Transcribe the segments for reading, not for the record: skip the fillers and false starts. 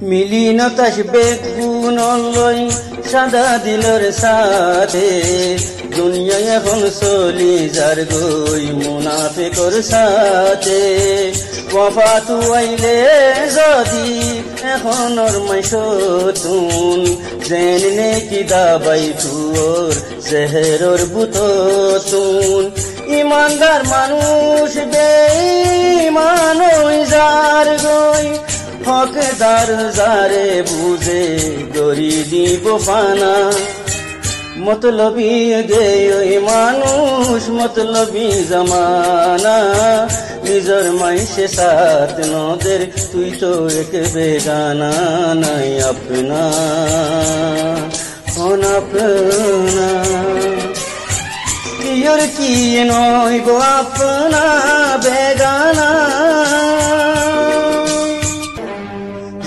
মিলিন আসবে গুণলই সাদা দিলর সাথে দুনিয়ায় এখন চলি যার গই মুনাফিকর সাথে ওয়াফা তু আইলে যদি এখন ওর মাইসতুন জেনে কি দাবাই তুর জেহেরর বুততুন ইমানদার মানুষ বেঈমান ওই যার গই হকদার যারে বুঝে গরি দিব ফানা মতলবী গে ওই মানুষ মতলবী জমানা নিজর মাইসে সাথ নদের তুই তো এক বেগানা নাই আপনা হন আপনা কিয়র কি নয় গো আপনা বেগানা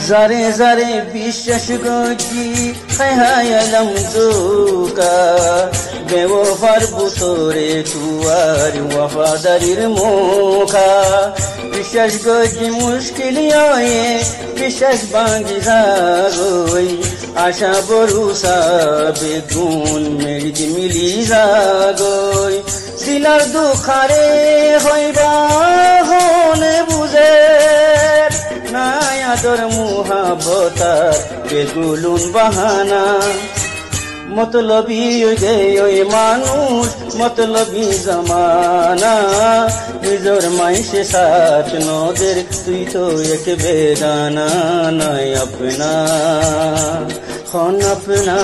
যারে যারে বিশ্বাস গজি হায় আলম জোকা বেওফার বুতরে তুয়ার ওয়াফাদারির মুখা বিশ্বাস গজি মুশকিল হয়ে বিশ্বাস ভাঙি যাগই আশা ভরসা বেগুন মেরিত মিলি যাগই দিলার দুখারে হইবা হনে বুঝে নাই আদর মুহাবতার বেগুলুন বাহানা মতলবী গে ওই মানুষ মতলবী জমানা নিজর মাইসে সাথ নদের তুই তো এক বেগানা নাই আপনা হন আপনা।